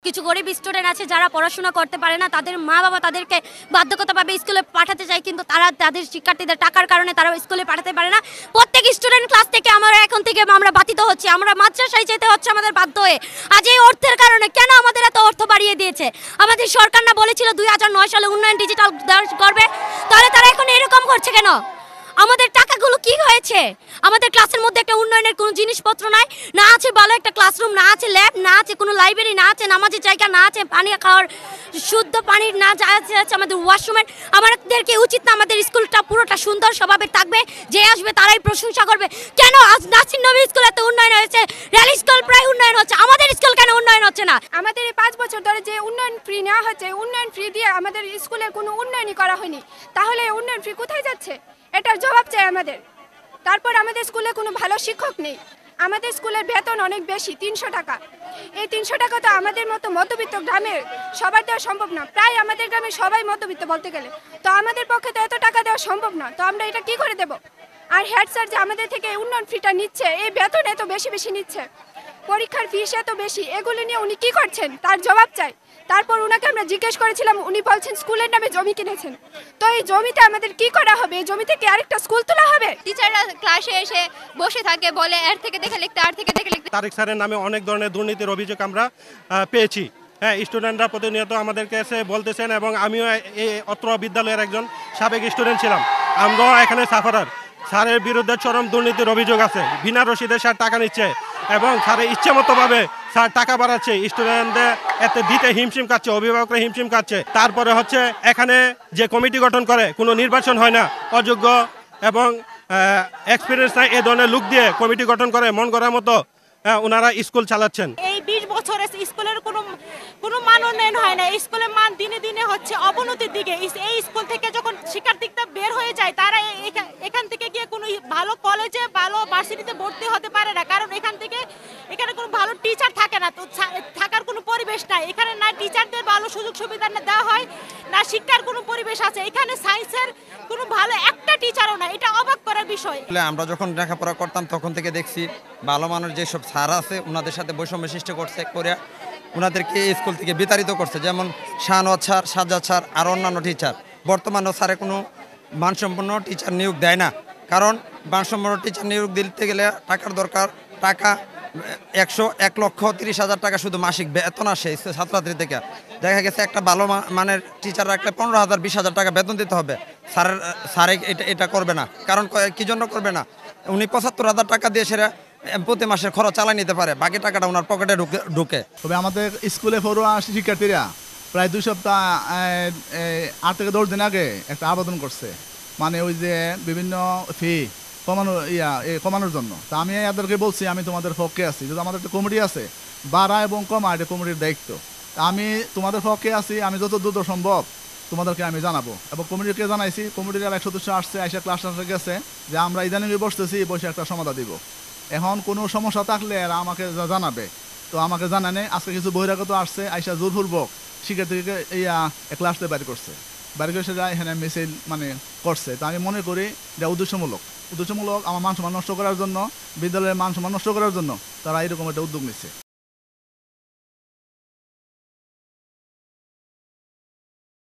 কিছু গরিব স্টুডেন্ট আছে যারা পড়াশোনা করতে পারে না, তাদের মা বাবা তাদেরকে বাধ্যগতভাবে স্কুলে পাঠাতে চায়, কিন্তু তারা তাদের শিক্ষার্থীদের টাকার কারণে তারা স্কুলে পাঠাতে পারে না। প্রত্যেক স্টুডেন্ট ক্লাস থেকে এখন থেকে আমরা বাতিত হচ্ছি, আমরা মাদ্রাসায় যেতে হচ্ছে আমাদের বাধ্য হয়ে। আজ এই অর্থের কারণে কেন আমাদের এত অর্থ বাড়িয়ে দিয়েছে? আমাদের সরকার না বলেছিল 2009 সালে উন্নয়ন ডিজিটাল করবে, তাহলে তারা এখন এরকম করছে কেন? আমাদের টাকাগুলো কি হয়েছে? আমাদের ক্লাসের মধ্যে একটা উন্নয়নের কোনো জিনিসপত্র নাই, না আছে ভালো একটা ক্লাসরুম, না আছে ল্যাব, না আছে কোনো লাইব্রেরি, না আছে নামাজের জায়গা, না আছে পানি খাওয়ার শুদ্ধ পানির, না আছে আমাদের ওয়াশরুমের। আমাদেরকে উচিত না আমাদের স্কুলটা পুরোটা সুন্দর স্বভাবের থাকবে, যে আসবে তারাই প্রশংসা করবে। কেন আজ নাসির নবী স্কুল এত উন্নয়ন হয়েছে, রেল স্কুল প্রায় উন্নয়ন হচ্ছে, আমাদের স্কুল কেন উন্নয়ন হচ্ছে না? আমাদের এই 5 বছর ধরে যে উন্নয়ন ফ্রি নেওয়া হচ্ছে, উন্নয়ন ফ্রি দিয়ে আমাদের স্কুলের কোনো উন্নয়নই করা হয়নি, তাহলে উন্নয়ন ফ্রি কোথায় যাচ্ছে? এটার জবাব চাই আমাদের। তারপর আমাদের স্কুলে কোনো ভালো শিক্ষক নেই, আমাদের স্কুলের বেতন অনেক বেশি, 300 টাকা। এই 300 টাকা তো আমাদের মতো মধ্যবিত্ত গ্রামের সবার দেওয়া সম্ভব না, প্রায় আমাদের গ্রামের সবাই মধ্যবিত্ত বলতে গেলে, তো আমাদের পক্ষে তো এত টাকা দেওয়া সম্ভব না, তো আমরা এটা কি করে দেব? আর হেড স্যার যে আমাদের থেকে উন্নয়ন ফিটা নিচ্ছে, এই বেতন এত বেশি বেশি নিচ্ছে, পরীক্ষার ফিস এত বেশি, এগুলো নিয়ে উনি কি করছেন তার জবাব চাই। তারপর উনাকে আমরা জিজ্ঞেস করেছিলাম, উনি বলছেন স্কুলের নামে জমি কিনেছেন, তো এই জমিতে আমাদের কি করা হবে? এই জমিতে কি আরেকটা স্কুল তোলা হবে? টিচাররা ক্লাসে এসে বসে থাকে, বলে এর থেকে দেখে লিখতে, আর থেকে দেখে লিখতে। তারেক স্যারের নামে অনেক ধরনের দুর্নীতির অভিযোগ আমরা পেয়েছি। হ্যাঁ, স্টুডেন্টরা প্রতিনিয়ত আমাদেরকে এসে বলতেছেন, এবং আমিও এই অত্র বিদ্যালয়ের একজন সাবেক স্টুডেন্ট ছিলাম। আমরাও এখানে সাফারার। স্যারের বিরুদ্ধে চরম দুর্নীতির অভিযোগ আছে, বিনা রসিদে স্যার টাকা নিচ্ছে, এবং স্যারের ইচ্ছে মতোভাবে স্যার টাকা বাড়াচ্ছে, স্টুডেন্টদের এতে দিতে হিমশিম খাচ্ছে, অভিভাবকরা হিমশিম খাচ্ছে। তারপরে হচ্ছে এখানে যে কমিটি গঠন করে কোনো নির্বাচন হয় না, অযোগ্য এবং এক্সপিরিয়েন্স নাই এ ধরনের লোক দিয়ে কমিটি গঠন করে মন করার মতো ওনারা স্কুল চালাচ্ছেন। এই 20 বছরে স্কুলের কোনো মান উন্নয়ন হয় না, স্কুলের মান দিনে দিনে হচ্ছে অবনতির দিকে। এই স্কুল থেকে যখন শিক্ষার্থীরা বের হয়ে যায়, তারা এখান থেকে গিয়ে কোনো ভালো কলেজে, ভালো ভার্সিটিতে ভর্তি হতে পারে না, কারণ এখানে কোনো ভালো টিচার থাকে না, তো থাকার কোনো পরিবেশ নাই এখানে, না টিচারদের ভালো সুযোগ সুবিধা দেওয়া হয়, না শিক্ষার কোনো পরিবেশ আছে এখানে। সায়েন্সের কোনো ভালো একটা টিচারও না, এটা অবাক করার বিষয়। আমরা যখন লেখাপড়া করতাম তখন থেকে দেখছি ভালো মানুষ যেসব স্যার আছে ওনাদের সাথে বৈষম্য সৃষ্টি করছে, করে ওনাদেরকে স্কুল থেকে বিতাড়িত করছে, যেমন শাহনওয়াজ স্যার, সাজ্জাদ স্যার আর অন্যান্য টিচার। বর্তমানে স্যারে কোনো মানসম্পন্ন টিচার নিয়োগ দেয় না, কারণ মানসম্পন্ন টিচার নিয়োগ দিতে গেলে টাকার দরকার। টাকা 1,30,000 টাকা শুধু মাসিক বেতন আসে ছাত্রছাত্রী থেকে। দেখা গেছে একটা ভালো মানের টিচার রাখলে 15,000 20,000 টাকা বেতন দিতে হবে। স্যারে এটা করবে না, কারণ কি জন্য করবে না? উনি 75,000 টাকা দিয়ে সেটা প্রতি মাসের খরচ চালাই নিতে পারে, বাকি টাকাটা ওনার পকেটে ঢুকে। তবে আমাদের স্কুলে পড়ুয়া শিক্ষার্থীরা প্রায় 2 সপ্তাহ 8 থেকে 10 দিন আগে একটা আবেদন করছে, মানে ওই যে বিভিন্ন ফি কমানোর জন্য। তা আমি এদেরকে বলছি আমি তোমাদের পক্ষে আছি, যদি আমাদের একটা কমিটি আছে বাড়া এবং কমা, এটা কমিটির দায়িত্ব। আমি তোমাদের পক্ষে আছি, আমি যত দ্রুত সম্ভব তোমাদেরকে আমি জানাবো। এবং কমিটিকে জানাইছি, কমিটির এক সদস্য আসছে, আইসা ক্লাস গেছে যে আমরা ইদানিং বসতেছি, বসে একটা সমাধান দিব। এখন কোনো সমস্যা থাকলে এরা আমাকে জানাবে, তো আমাকে জানানে আজকে কিছু বহিরাগত আসছে, আইসা জোরপূর্বক শিক্ষার্থীকে ক্লাসতে বাইর করছে, বাইরে করে সেটা এখানে মিছিল মানে করছে। তো আমি মনে করি যে উদ্দেশ্যমূলক আমার মান সম্মান নষ্ট করার জন্য, বিদ্যালয়ের মান সম্মান নষ্ট করার জন্য তারা এরকম একটা উদ্যোগ নিচ্ছে।